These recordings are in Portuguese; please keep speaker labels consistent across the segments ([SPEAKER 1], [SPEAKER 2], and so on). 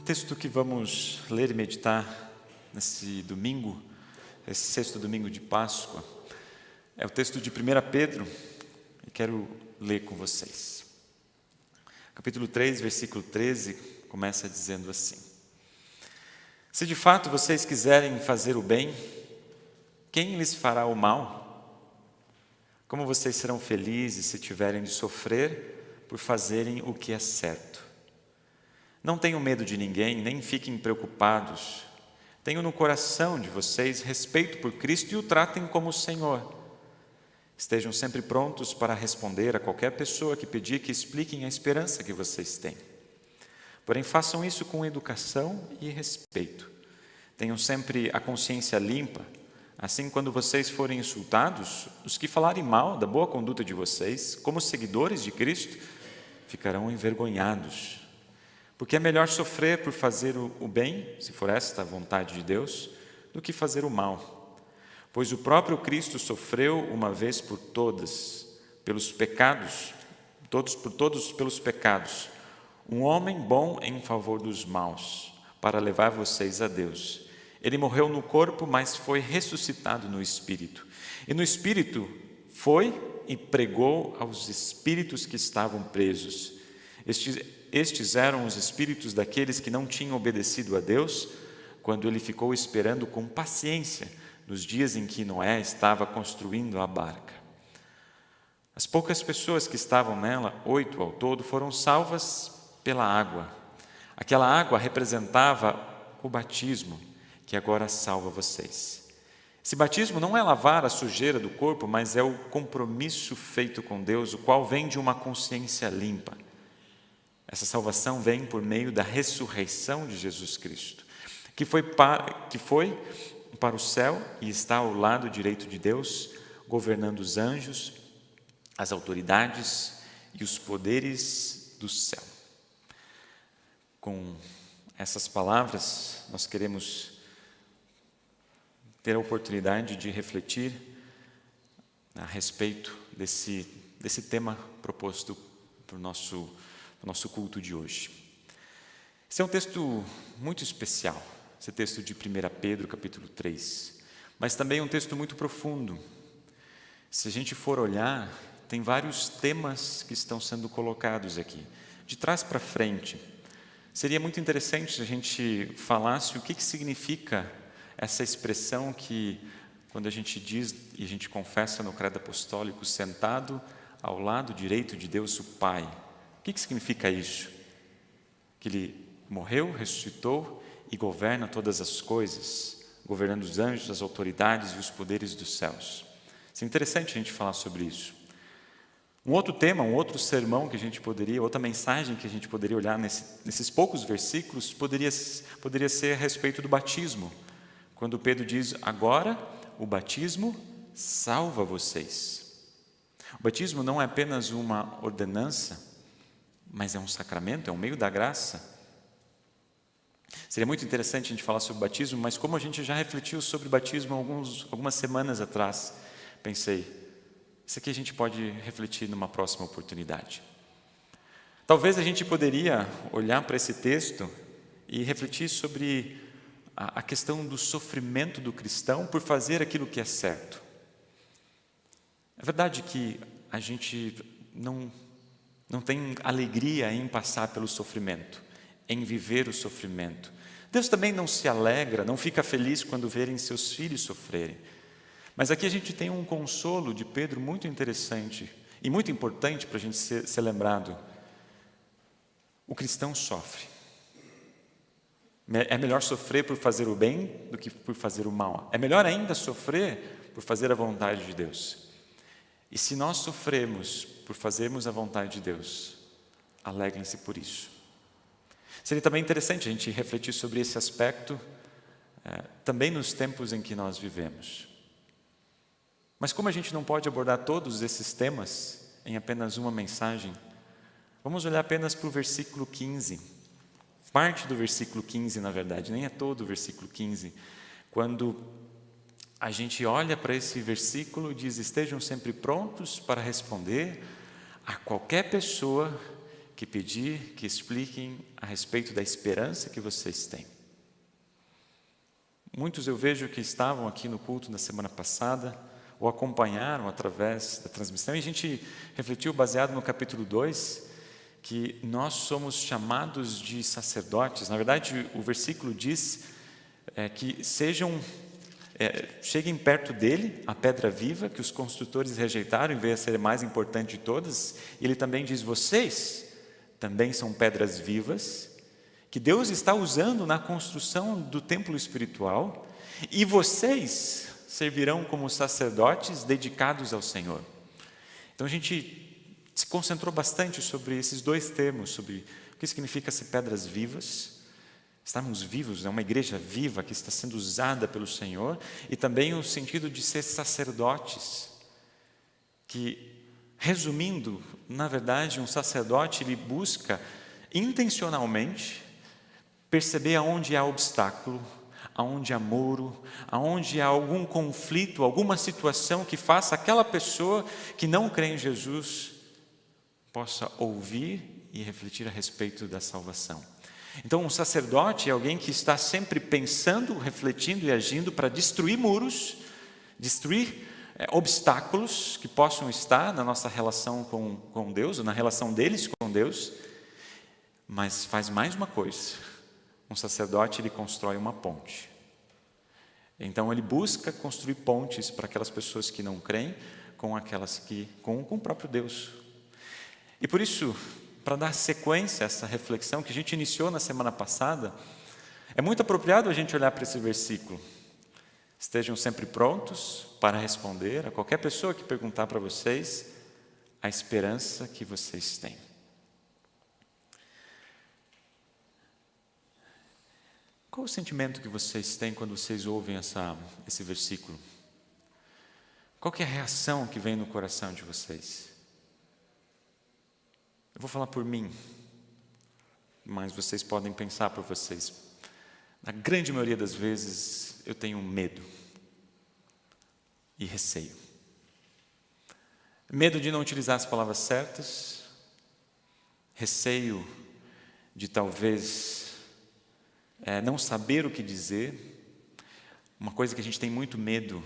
[SPEAKER 1] texto que vamos ler e meditar nesse domingo, esse sexto domingo de Páscoa, é o texto de 1 Pedro, e quero ler com vocês. Capítulo 3, versículo 13, começa dizendo assim: Se de fato vocês quiserem fazer o bem, quem lhes fará o mal? Como vocês serão felizes se tiverem de sofrer por fazerem o que é certo? Não tenham medo de ninguém, nem fiquem preocupados. Tenham no coração de vocês respeito por Cristo e o tratem como o Senhor. Estejam sempre prontos para responder a qualquer pessoa que pedir que expliquem a esperança que vocês têm. Porém, façam isso com educação e respeito. Tenham sempre a consciência limpa. Assim, quando vocês forem insultados, os que falarem mal da boa conduta de vocês, como seguidores de Cristo, ficarão envergonhados. Porque é melhor sofrer por fazer o bem, se for esta a vontade de Deus, do que fazer o mal. Pois o próprio Cristo sofreu uma vez por todas, pelos pecados, pelos pecados, um homem bom em favor dos maus, para levar vocês a Deus. Ele morreu no corpo, mas foi ressuscitado no Espírito. E no Espírito foi e pregou aos espíritos que estavam presos. Estes eram os espíritos daqueles que não tinham obedecido a Deus, quando ele ficou esperando com paciência nos dias em que Noé estava construindo a barca. As poucas pessoas que estavam nela, 8 ao todo, foram salvas pela água. Aquela água representava o batismo, que agora salva vocês. Esse batismo não é lavar a sujeira do corpo, mas é o compromisso feito com Deus, o qual vem de uma consciência limpa. Essa salvação vem por meio da ressurreição de Jesus Cristo, que foi para o céu e está ao lado direito de Deus, governando os anjos, as autoridades e os poderes do céu. Com essas palavras, nós queremos ter a oportunidade de refletir a respeito desse tema proposto para o nosso culto de hoje. Esse é um texto muito especial, esse texto de 1 Pedro, capítulo 3, mas também um texto muito profundo. Se a gente for olhar, tem vários temas que estão sendo colocados aqui, de trás para frente. Seria muito interessante se a gente falasse o que significa essa expressão que, quando a gente diz e a gente confessa no credo apostólico, sentado ao lado direito de Deus o Pai. O que significa isso? Que Ele morreu, ressuscitou e governa todas as coisas, governando os anjos, as autoridades e os poderes dos céus. É interessante a gente falar sobre isso. Um outro tema, um outro sermão que a gente poderia, outra mensagem que a gente poderia olhar nesses poucos versículos, poderia ser a respeito do batismo. Quando Pedro diz, agora o batismo salva vocês. O batismo não é apenas uma ordenança, mas é um sacramento, é um meio da graça. Seria muito interessante a gente falar sobre o batismo, mas como a gente já refletiu sobre o batismo algumas semanas atrás, pensei, isso aqui a gente pode refletir numa próxima oportunidade. Talvez a gente poderia olhar para esse texto e refletir sobre a questão do sofrimento do cristão por fazer aquilo que é certo. É verdade que a gente não tem alegria em passar pelo sofrimento, em viver o sofrimento. Deus também não se alegra, não fica feliz quando verem seus filhos sofrerem. Mas aqui a gente tem um consolo de Pedro muito interessante e muito importante para a gente ser lembrado. O cristão sofre. É melhor sofrer por fazer o bem do que por fazer o mal. É melhor ainda sofrer por fazer a vontade de Deus. E se nós sofremos por fazermos a vontade de Deus, alegrem-se por isso. Seria também interessante a gente refletir sobre esse aspecto também nos tempos em que nós vivemos. Mas como a gente não pode abordar todos esses temas em apenas uma mensagem, vamos olhar apenas para o versículo 15. Parte do versículo 15, na verdade, nem é todo o versículo 15. Quando a gente olha para esse versículo, diz, estejam sempre prontos para responder a qualquer pessoa que pedir que expliquem a respeito da esperança que vocês têm. Muitos eu vejo que estavam aqui no culto na semana passada, ou acompanharam através da transmissão, e a gente refletiu baseado no capítulo 2, que nós somos chamados de sacerdotes. Na verdade, o versículo diz que cheguem perto dele, a pedra viva, que os construtores rejeitaram e veio a ser a mais importante de todas. E ele também diz, vocês também são pedras vivas, que Deus está usando na construção do templo espiritual, e vocês servirão como sacerdotes dedicados ao Senhor. Então a gente se concentrou bastante sobre esses dois termos, sobre o que significa ser pedras vivas, estarmos vivos, é uma igreja viva que está sendo usada pelo Senhor, e também o sentido de ser sacerdotes, que, resumindo, na verdade, um sacerdote, ele busca intencionalmente perceber aonde há obstáculo, aonde há muro, aonde há algum conflito, alguma situação que faça aquela pessoa que não crê em Jesus possa ouvir e refletir a respeito da salvação. Então, um sacerdote é alguém que está sempre pensando, refletindo e agindo para destruir muros, destruir obstáculos que possam estar na nossa relação com Deus, ou na relação deles com Deus, mas faz mais uma coisa. Um sacerdote, ele constrói uma ponte. Então, ele busca construir pontes para aquelas pessoas que não creem, com o próprio Deus. E por isso, para dar sequência a essa reflexão que a gente iniciou na semana passada, é muito apropriado a gente olhar para esse versículo. Estejam sempre prontos para responder a qualquer pessoa que perguntar para vocês a esperança que vocês têm. Qual o sentimento que vocês têm quando vocês ouvem esse versículo? Qual que é a reação que vem no coração de vocês? Eu vou falar por mim, mas vocês podem pensar por vocês. Na grande maioria das vezes, eu tenho medo e receio. Medo de não utilizar as palavras certas, receio de talvez não saber o que dizer. Uma coisa que a gente tem muito medo,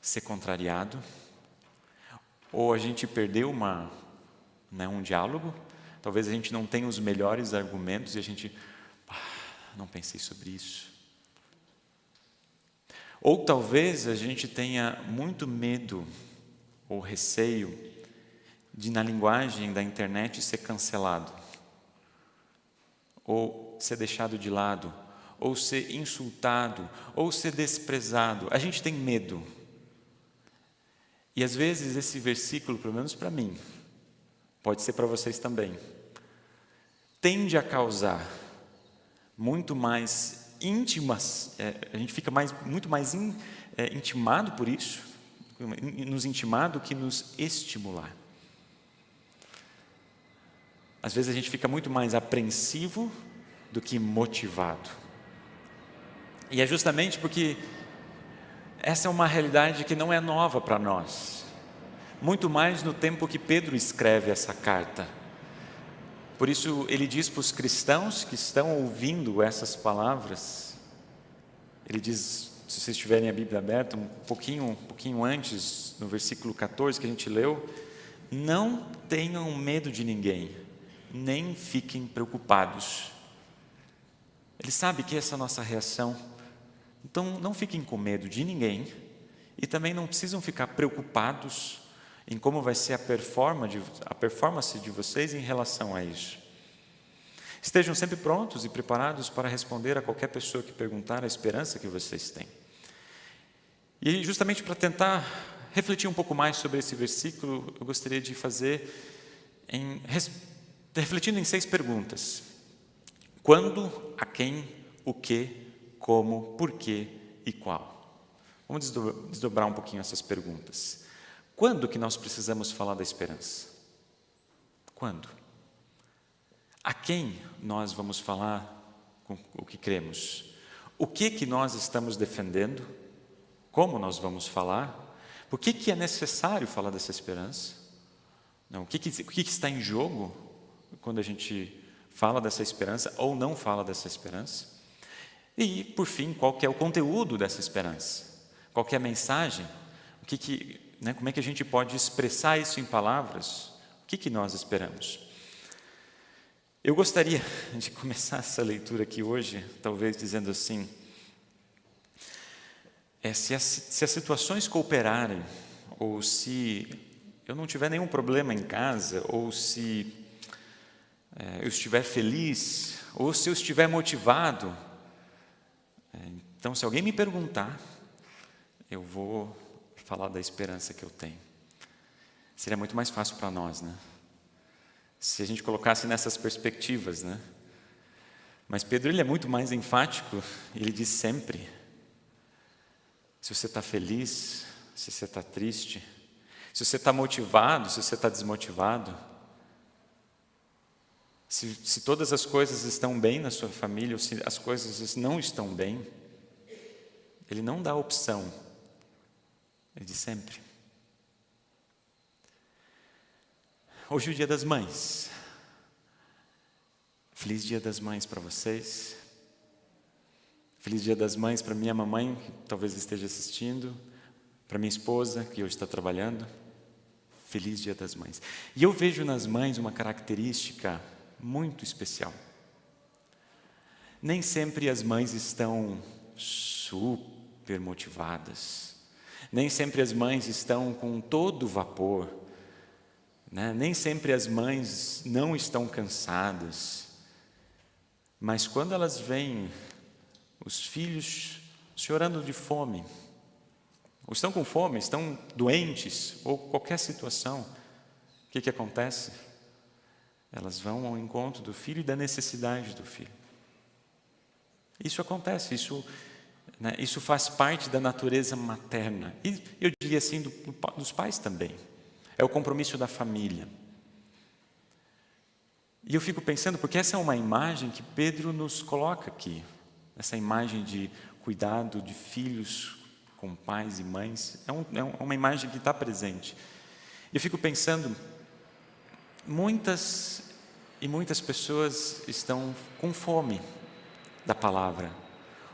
[SPEAKER 1] ser contrariado, ou a gente perdeu um diálogo, talvez a gente não tenha os melhores argumentos e a gente, não pensei sobre isso. Ou talvez a gente tenha muito medo ou receio de, na linguagem da internet, ser cancelado, ou ser deixado de lado, ou ser insultado, ou ser desprezado. A gente tem medo. E às vezes esse versículo, pelo menos para mim, pode ser para vocês também, tende a causar muito mais íntimas, a gente fica muito mais intimado por isso, nos intimar do que nos estimular. Às vezes a gente fica muito mais apreensivo do que motivado. E é justamente porque essa é uma realidade que não é nova para nós. Muito mais no tempo que Pedro escreve essa carta. Por isso ele diz para os cristãos que estão ouvindo essas palavras, ele diz, se vocês tiverem a Bíblia aberta, um pouquinho antes, no versículo 14 que a gente leu, não tenham medo de ninguém, nem fiquem preocupados. Ele sabe que essa é a nossa reação, então não fiquem com medo de ninguém, e também não precisam ficar preocupados em como vai ser a performance de vocês em relação a isso. Estejam sempre prontos e preparados para responder a qualquer pessoa que perguntar a esperança que vocês têm. E justamente para tentar refletir um pouco mais sobre esse versículo, eu gostaria de fazer, refletindo em 6 perguntas. Quando, a quem, o que, como, por quê e qual? Vamos desdobrar um pouquinho essas perguntas. Quando que nós precisamos falar da esperança? Quando? A quem nós vamos falar com o que cremos? O que nós estamos defendendo? Como nós vamos falar? Por que é necessário falar dessa esperança? Não, o que está em jogo? quando a gente fala dessa esperança ou não fala dessa esperança. E, por fim, qual que é o conteúdo dessa esperança? Qual que é a mensagem? Como é que a gente pode expressar isso em palavras? O que nós esperamos? Eu gostaria de começar essa leitura aqui hoje, talvez dizendo assim, se as situações cooperarem, ou se eu não tiver nenhum problema em casa, ou se eu estiver feliz, ou se eu estiver motivado, então se alguém me perguntar, eu vou falar da esperança que eu tenho. Seria muito mais fácil para nós, né? Se a gente colocasse nessas perspectivas, né? Mas Pedro, ele é muito mais enfático, ele diz sempre, se você está feliz, se você está triste, se você está motivado, se você está desmotivado, se todas as coisas estão bem na sua família, ou se as coisas não estão bem, ele não dá opção, ele diz sempre. Hoje é o Dia das Mães. Feliz Dia das Mães para vocês. Feliz Dia das Mães para minha mamãe, que talvez esteja assistindo, para minha esposa, que hoje está trabalhando. Feliz Dia das Mães. E eu vejo nas mães uma característica muito especial. Nem sempre as mães estão super motivadas. Nem sempre as mães estão com todo vapor. Nem sempre as mães não estão cansadas, mas quando elas veem os filhos chorando de fome, ou estão com fome, estão doentes, ou qualquer situação, o que acontece? Elas vão ao encontro do filho e da necessidade do filho. Isso acontece, isso faz parte da natureza materna, e eu diria assim, dos pais também. É o compromisso da família. E eu fico pensando, porque essa é uma imagem que Pedro nos coloca aqui. Essa imagem de cuidado de filhos com pais e mães. É uma imagem que está presente. E eu fico pensando, muitas pessoas estão com fome da palavra.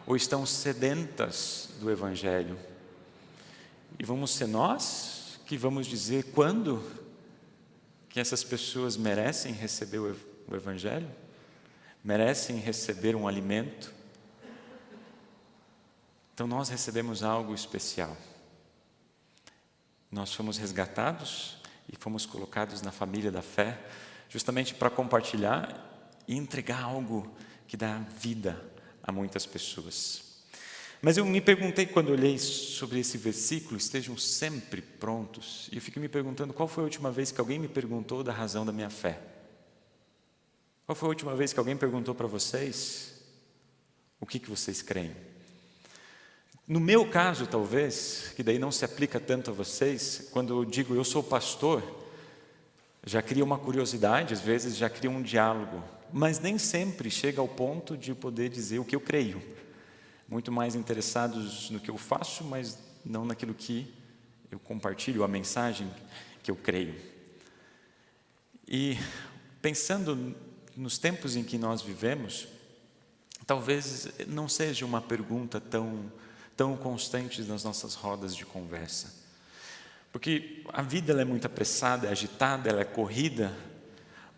[SPEAKER 1] Ou estão sedentas do Evangelho. E vamos ser nós que vamos dizer quando que essas pessoas merecem receber o Evangelho? Merecem receber um alimento? Então nós recebemos algo especial. Nós fomos resgatados e fomos colocados na família da fé, justamente para compartilhar e entregar algo que dá vida a muitas pessoas. Mas eu me perguntei quando olhei sobre esse versículo, estejam sempre prontos, e eu fiquei me perguntando qual foi a última vez que alguém me perguntou da razão da minha fé. Qual foi a última vez que alguém perguntou para vocês o que vocês creem? No meu caso, talvez, que daí não se aplica tanto a vocês, quando eu digo eu sou pastor, já cria uma curiosidade, às vezes já cria um diálogo, mas nem sempre chega ao ponto de poder dizer o que eu creio. Muito mais interessados no que eu faço, mas não naquilo que eu compartilho, a mensagem que eu creio. E pensando nos tempos em que nós vivemos, talvez não seja uma pergunta tão constante nas nossas rodas de conversa. Porque a vida ela é muito apressada, é agitada, ela é corrida,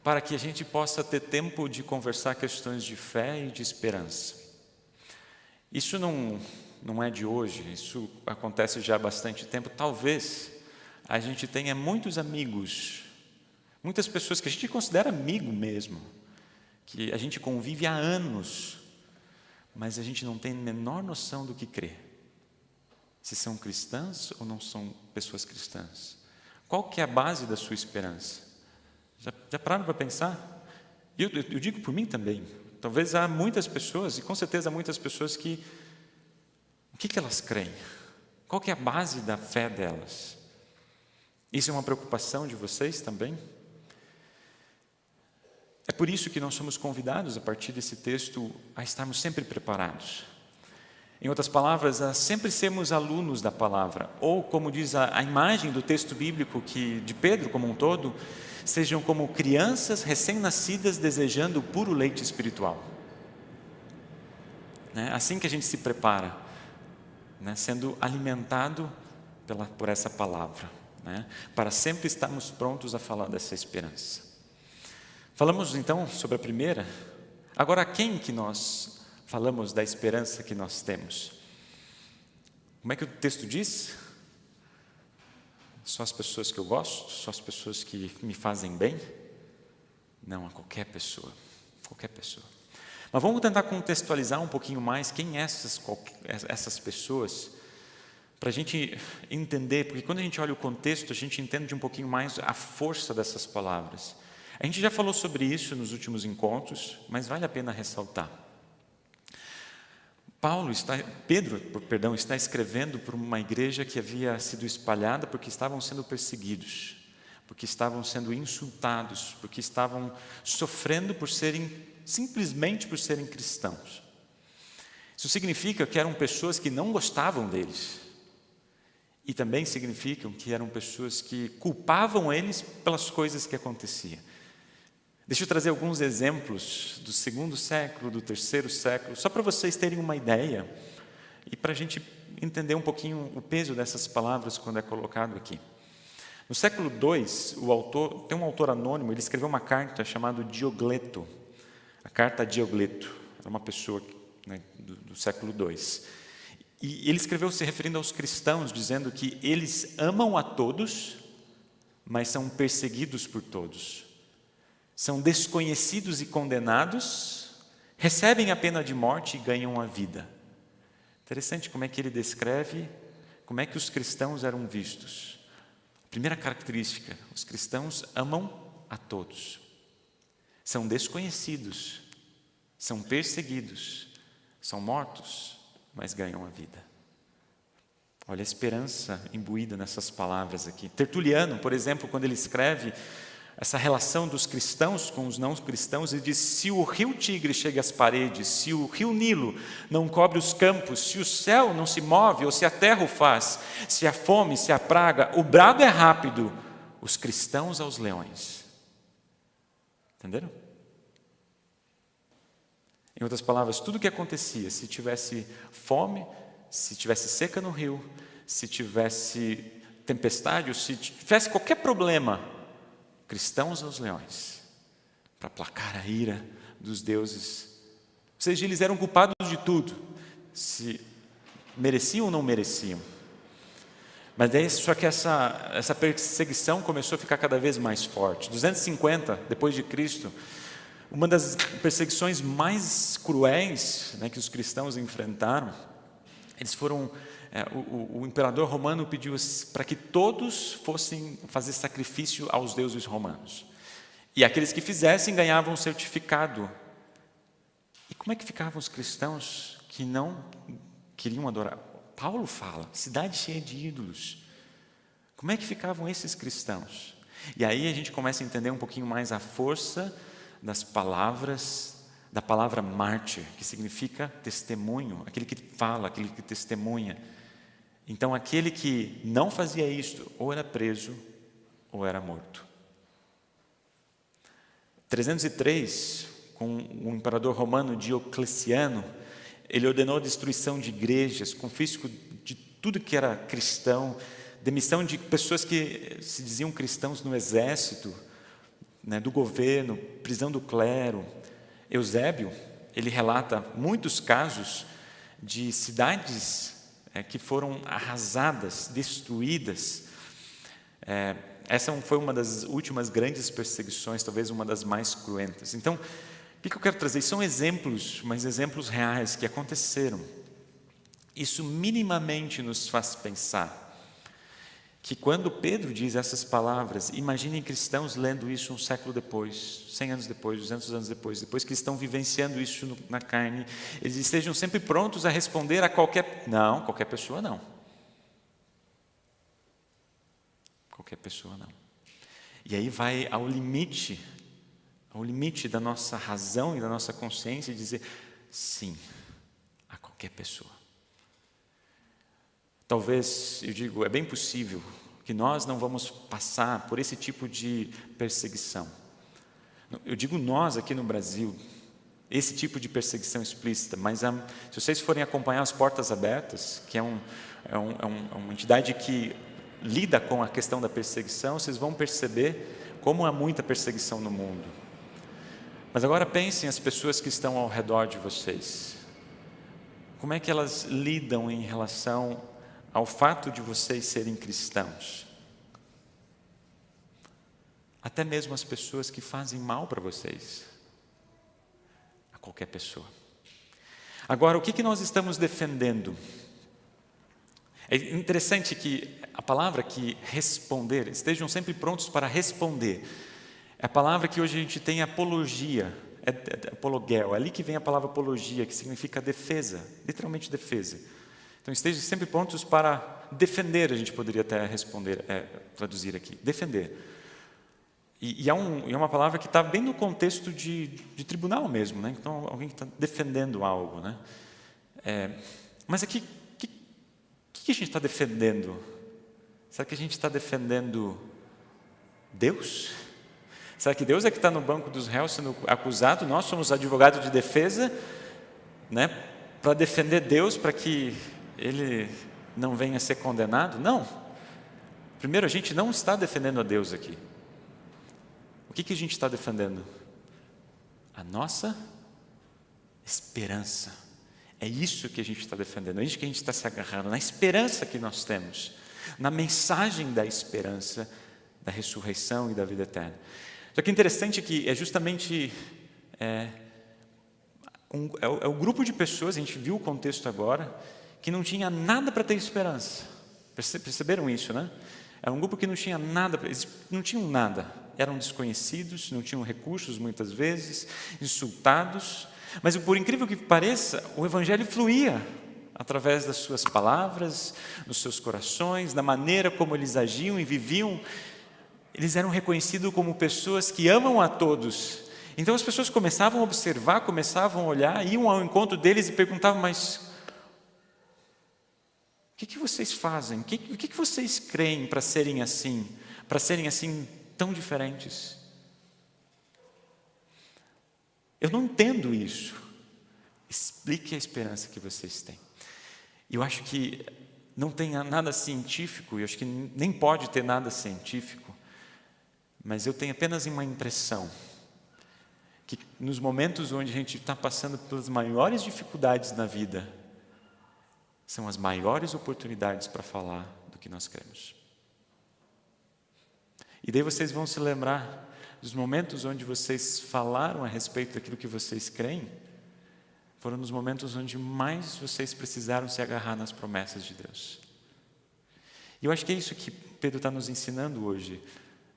[SPEAKER 1] para que a gente possa ter tempo de conversar questões de fé e de esperança. Isso não é de hoje, isso acontece já há bastante tempo. Talvez a gente tenha muitos amigos, muitas pessoas que a gente considera amigo mesmo, que a gente convive há anos, mas a gente não tem a menor noção do que crê. Se são cristãs ou não são pessoas cristãs. Qual que é a base da sua esperança? Já pararam para pensar? Eu digo por mim também. Talvez há muitas pessoas, e com certeza há muitas pessoas que... O que elas creem? Qual que é a base da fé delas? Isso é uma preocupação de vocês também? É por isso que nós somos convidados, a partir desse texto, a estarmos sempre preparados. Em outras palavras, a sempre sermos alunos da palavra. Ou, como diz a imagem do texto bíblico de Pedro como um todo, sejam como crianças recém-nascidas desejando o puro leite espiritual. Assim que a gente se prepara, sendo alimentado por essa palavra, para sempre estarmos prontos a falar dessa esperança. Falamos então sobre a primeira. Agora, a quem que nós falamos da esperança que nós temos? Como é que o texto diz? Só as pessoas que eu gosto? Só as pessoas que me fazem bem? Não, a qualquer pessoa. Qualquer pessoa. Mas vamos tentar contextualizar um pouquinho mais quem essas pessoas, para a gente entender, porque quando a gente olha o contexto, a gente entende um pouquinho mais a força dessas palavras. A gente já falou sobre isso nos últimos encontros, mas vale a pena ressaltar. Pedro está escrevendo para uma igreja que havia sido espalhada porque estavam sendo perseguidos, porque estavam sendo insultados, porque estavam sofrendo simplesmente por serem cristãos. Isso significa que eram pessoas que não gostavam deles. E também significam que eram pessoas que culpavam eles pelas coisas que aconteciam. Deixa eu trazer alguns exemplos do 2º século, do 3º século, só para vocês terem uma ideia e para a gente entender um pouquinho o peso dessas palavras quando é colocado aqui. No século II, tem um autor anônimo, ele escreveu uma carta chamada Diogleto, a carta a Diogleto, era uma pessoa do século II. E ele escreveu se referindo aos cristãos, dizendo que eles amam a todos, mas são perseguidos por todos. São desconhecidos e condenados, recebem a pena de morte e ganham a vida. Interessante como é que ele descreve como é que os cristãos eram vistos. Primeira característica, os cristãos amam a todos. São desconhecidos, são perseguidos, são mortos, mas ganham a vida. Olha a esperança imbuída nessas palavras aqui. Tertuliano, por exemplo, quando ele escreve essa relação dos cristãos com os não cristãos, ele diz: se o rio Tigre chega às paredes, se o rio Nilo não cobre os campos, se o céu não se move, ou se a terra o faz, se a fome, se a praga, o brado é rápido, os cristãos aos leões. Entenderam? Em outras palavras, tudo o que acontecia, se tivesse fome, se tivesse seca no rio, se tivesse tempestade, ou se tivesse qualquer problema, cristãos aos leões, para aplacar a ira dos deuses. Ou seja, eles eram culpados de tudo, se mereciam ou não mereciam. Mas daí, só que essa perseguição começou a ficar cada vez mais forte. 250 depois de Cristo, uma das perseguições mais cruéis que os cristãos enfrentaram, eles foram... o imperador romano pediu para que todos fossem fazer sacrifício aos deuses romanos. E aqueles que fizessem ganhavam um certificado. E como é que ficavam os cristãos que não queriam adorar? Paulo fala, cidade cheia de ídolos. Como é que ficavam esses cristãos? E aí a gente começa a entender um pouquinho mais a força das palavras, da palavra mártir, que significa testemunho, aquele que fala, aquele que testemunha. Então, aquele que não fazia isto, ou era preso, ou era morto. 303, com o imperador romano Diocleciano, ele ordenou a destruição de igrejas, confisco de tudo que era cristão, demissão de pessoas que se diziam cristãos no exército, do governo, prisão do clero. Eusébio, ele relata muitos casos de cidades que foram arrasadas, destruídas. Essa foi uma das últimas grandes perseguições, talvez uma das mais cruentas. Então, o que eu quero trazer? São exemplos, mas exemplos reais que aconteceram. Isso minimamente nos faz pensar que quando Pedro diz essas palavras, imaginem cristãos lendo isso um século depois, 100 anos depois, 200 anos depois que estão vivenciando isso na carne, eles estejam sempre prontos a responder a qualquer pessoa não. Qualquer pessoa não. E aí vai ao limite da nossa razão e da nossa consciência e dizer sim a qualquer pessoa. Talvez, eu digo, é bem possível que nós não vamos passar por esse tipo de perseguição. Eu digo nós aqui no Brasil, esse tipo de perseguição explícita, mas se vocês forem acompanhar as Portas Abertas, que é uma entidade que lida com a questão da perseguição, vocês vão perceber como há muita perseguição no mundo. Mas agora pensem as pessoas que estão ao redor de vocês. Como é que elas lidam em relação ao fato de vocês serem cristãos? Até mesmo as pessoas que fazem mal para vocês. A qualquer pessoa. Agora, o que nós estamos defendendo? É interessante que a palavra que responder, estejam sempre prontos para responder. É a palavra que hoje a gente tem apologia, é apologel, é ali que vem a palavra apologia, que significa defesa, literalmente defesa. Então estejam sempre prontos para defender, a gente poderia até traduzir aqui, defender. E é uma palavra que está bem no contexto de tribunal mesmo, né? Então alguém que está defendendo algo, né? Mas aqui, o que a gente está defendendo? Será que a gente está defendendo Deus? Será que Deus é que está no banco dos réus sendo acusado? Nós somos advogados de defesa, né, para defender Deus, para que Ele não venha a ser condenado? Não. Primeiro, a gente não está defendendo a Deus aqui. O que a gente está defendendo? A nossa esperança. É isso que a gente está defendendo, é isso que a gente está se agarrando, na esperança que nós temos, na mensagem da esperança, da ressurreição e da vida eterna. Só que é interessante que é justamente o grupo de pessoas, a gente viu o contexto agora, que não tinha nada para ter esperança. Perceberam isso, né? Era um grupo que não tinha nada, eles não tinham nada, eram desconhecidos, não tinham recursos muitas vezes, insultados, mas por incrível que pareça, o Evangelho fluía através das suas palavras, dos seus corações, da maneira como eles agiam e viviam. Eles eram reconhecidos como pessoas que amam a todos. Então as pessoas começavam a observar, começavam a olhar, iam ao encontro deles e perguntavam: mas o que vocês fazem? O que vocês creem para serem assim tão diferentes? Eu não entendo isso. Explique a esperança que vocês têm. E eu acho que não tem nada científico, eu acho que nem pode ter nada científico, mas eu tenho apenas uma impressão, que nos momentos onde a gente está passando pelas maiores dificuldades na vida, são as maiores oportunidades para falar do que nós cremos. E daí vocês vão se lembrar dos momentos onde vocês falaram a respeito daquilo que vocês creem, foram nos momentos onde mais vocês precisaram se agarrar nas promessas de Deus. E eu acho que é isso que Pedro está nos ensinando hoje.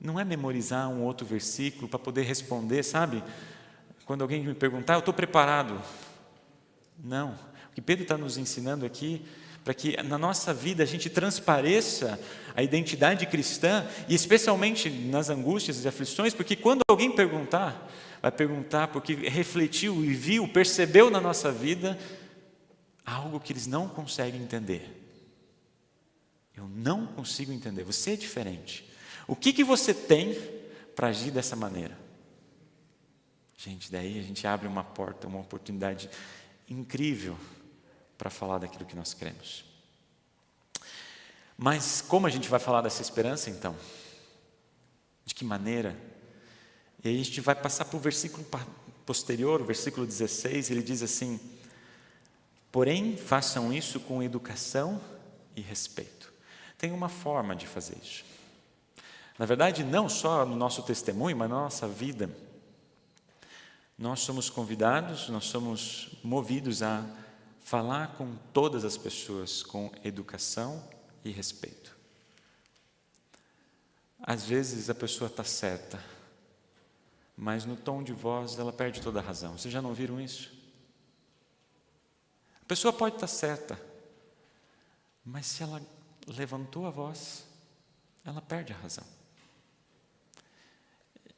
[SPEAKER 1] Não é memorizar um outro versículo para poder responder, sabe? Quando alguém me perguntar, eu estou preparado. Não. O que Pedro está nos ensinando aqui, para que na nossa vida a gente transpareça a identidade cristã, e especialmente nas angústias e aflições, porque quando alguém perguntar, vai perguntar porque refletiu e viu, percebeu na nossa vida algo que eles não conseguem entender. Eu não consigo entender, você é diferente. O que você tem para agir dessa maneira? Gente, daí a gente abre uma porta, uma oportunidade incrível para falar daquilo que nós cremos. Mas como a gente vai falar dessa esperança então? De que maneira? E aí a gente vai passar para o versículo posterior, o versículo 16, ele diz assim: porém façam isso com educação e respeito. Tem uma forma de fazer isso. Na verdade, não só no nosso testemunho, mas na nossa vida. Nós somos convidados, nós somos movidos a falar com todas as pessoas com educação e respeito. Às vezes a pessoa está certa, mas no tom de voz ela perde toda a razão. Vocês já não viram isso? A pessoa pode estar certa, mas se ela levantou a voz, ela perde a razão.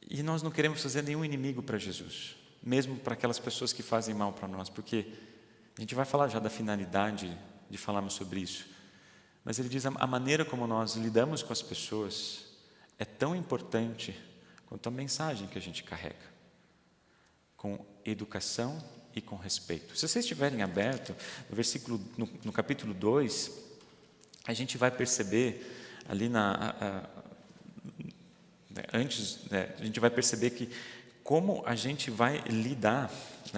[SPEAKER 1] E nós não queremos fazer nenhum inimigo para Jesus, mesmo para aquelas pessoas que fazem mal para nós, porque a gente vai falar já da finalidade de falarmos sobre isso. Mas ele diz a maneira como nós lidamos com as pessoas é tão importante quanto a mensagem que a gente carrega, com educação e com respeito. Se vocês estiverem abertos, no capítulo 2, a gente vai perceber ali a gente vai perceber que como a gente vai lidar,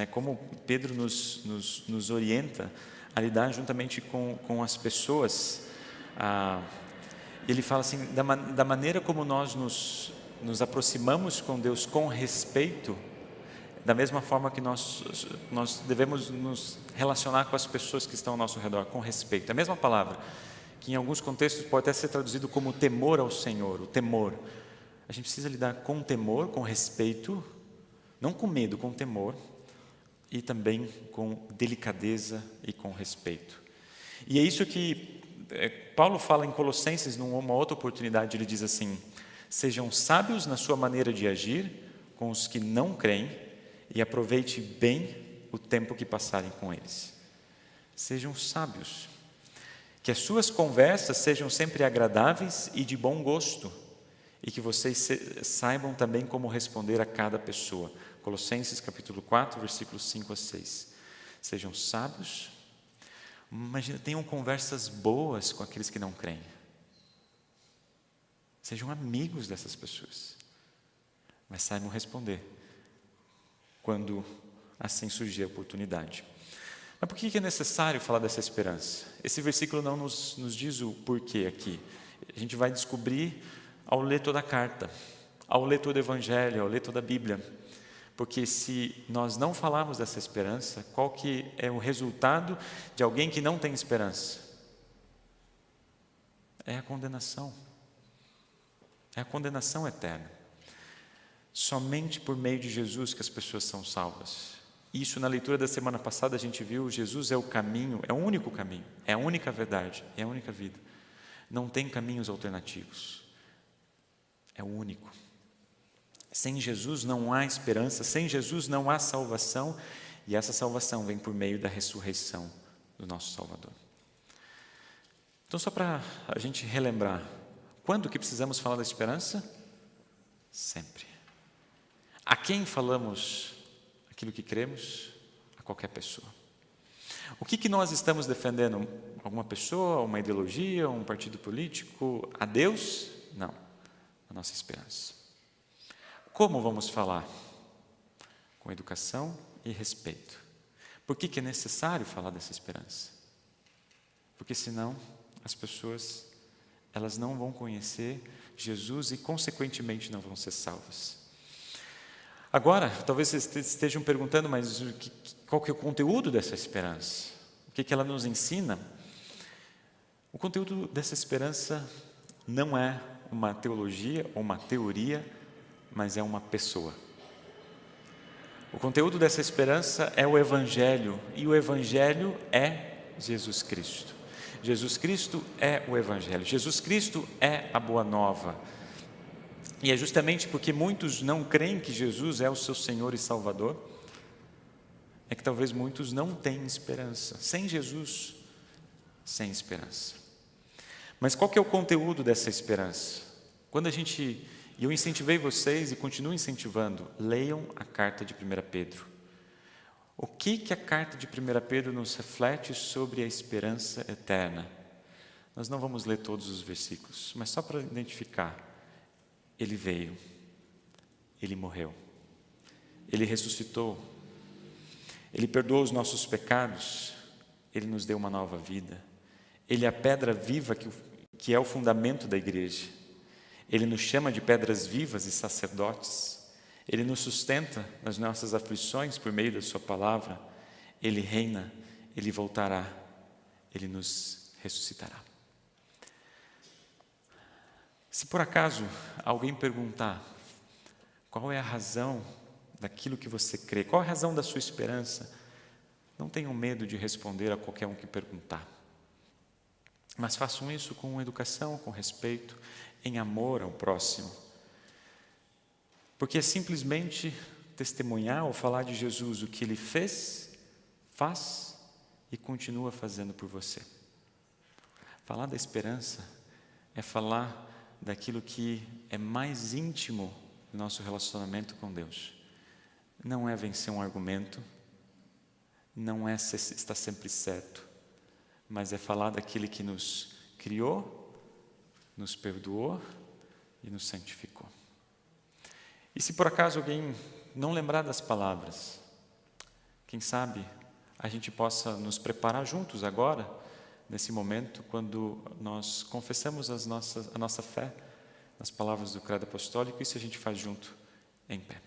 [SPEAKER 1] como Pedro nos orienta a lidar juntamente com as pessoas. Ele fala assim, da maneira como nós nos aproximamos com Deus com respeito, da mesma forma que nós devemos nos relacionar com as pessoas que estão ao nosso redor, com respeito. É a mesma palavra, que em alguns contextos pode até ser traduzido como temor ao Senhor, o temor. A gente precisa lidar com temor, com respeito, não com medo, com temor, e também com delicadeza e com respeito. E é isso que Paulo fala em Colossenses, numa outra oportunidade, ele diz assim: sejam sábios na sua maneira de agir com os que não creem e aproveite bem o tempo que passarem com eles. Sejam sábios. Que as suas conversas sejam sempre agradáveis e de bom gosto, e que vocês saibam também como responder a cada pessoa. Colossenses capítulo 4, versículos 5 a 6. Sejam sábios. Imagina, tenham conversas boas com aqueles que não creem. Sejam amigos dessas pessoas. Mas saibam responder quando assim surgir a oportunidade. Mas por que é necessário falar dessa esperança? Esse versículo não nos diz o porquê aqui. A gente vai descobrir ao ler toda a carta, ao ler todo o Evangelho, ao ler toda a Bíblia. Porque se nós não falarmos dessa esperança, qual que é o resultado de alguém que não tem esperança? É a condenação. É a condenação eterna. Somente por meio de Jesus que as pessoas são salvas. Isso na leitura da semana passada a gente viu, Jesus é o caminho, é o único caminho, é a única verdade, é a única vida. Não tem caminhos alternativos. É o único. Sem Jesus não há esperança, sem Jesus não há salvação, e essa salvação vem por meio da ressurreição do nosso Salvador. Então, só para a gente relembrar, quando que precisamos falar da esperança? Sempre. A quem falamos aquilo que cremos? A qualquer pessoa. O que nós estamos defendendo? Alguma pessoa, uma ideologia, um partido político? A Deus? Não. A nossa esperança. Como vamos falar? Com educação e respeito. Por que é necessário falar dessa esperança? Porque senão as pessoas elas não vão conhecer Jesus e consequentemente não vão ser salvas. Agora, talvez vocês estejam perguntando, mas qual que é o conteúdo dessa esperança? O que ela nos ensina? O conteúdo dessa esperança não é uma teologia ou uma teoria, mas é uma pessoa. O conteúdo dessa esperança é o Evangelho, e o Evangelho é Jesus Cristo. Jesus Cristo é o Evangelho, Jesus Cristo é a Boa Nova. E é justamente porque muitos não creem que Jesus é o seu Senhor e Salvador, é que talvez muitos não tenham esperança. Sem Jesus, sem esperança. Mas qual que é o conteúdo dessa esperança? E eu incentivei vocês e continuo incentivando, leiam a carta de 1 Pedro. O que a carta de 1 Pedro nos reflete sobre a esperança eterna? Nós não vamos ler todos os versículos, mas só para identificar. Ele veio, Ele morreu, Ele ressuscitou, Ele perdoou os nossos pecados, Ele nos deu uma nova vida, Ele é a pedra viva que é o fundamento da igreja. Ele nos chama de pedras vivas e sacerdotes. Ele nos sustenta nas nossas aflições por meio da sua palavra. Ele reina, Ele voltará, Ele nos ressuscitará. Se por acaso alguém perguntar qual é a razão daquilo que você crê, qual é a razão da sua esperança, não tenham medo de responder a qualquer um que perguntar. Mas façam isso com educação, com respeito, em amor ao próximo. Porque é simplesmente testemunhar ou falar de Jesus, o que Ele fez, faz e continua fazendo por você. Falar da esperança é falar daquilo que é mais íntimo do nosso relacionamento com Deus. Não é vencer um argumento, não é estar sempre certo, mas é falar daquele que nos criou, nos perdoou e nos santificou. E se por acaso alguém não lembrar das palavras, quem sabe a gente possa nos preparar juntos agora, nesse momento, quando nós confessamos a nossa fé nas palavras do credo apostólico, isso a gente faz junto, em pé.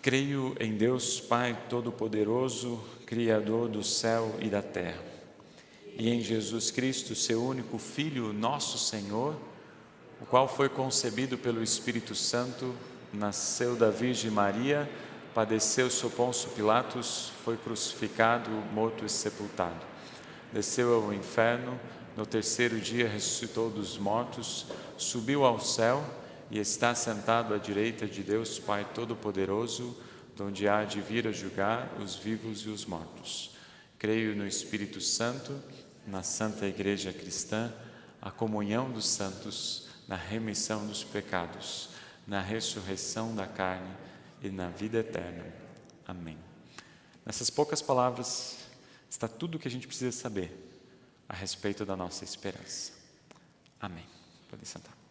[SPEAKER 1] Creio em Deus Pai Todo-Poderoso, Criador do céu e da terra, e em Jesus Cristo, seu único Filho, nosso Senhor, o qual foi concebido pelo Espírito Santo, nasceu da Virgem Maria, padeceu sob Pôncio Pilatos, foi crucificado, morto e sepultado. Desceu ao inferno, no terceiro dia ressuscitou dos mortos, subiu ao céu e está sentado à direita de Deus Pai Todo-Poderoso, donde há de vir a julgar os vivos e os mortos. Creio no Espírito Santo, na Santa Igreja Cristã, a comunhão dos santos, na remissão dos pecados, na ressurreição da carne e na vida eterna. Amém. Nessas poucas palavras está tudo o que a gente precisa saber a respeito da nossa esperança. Amém. Podem sentar.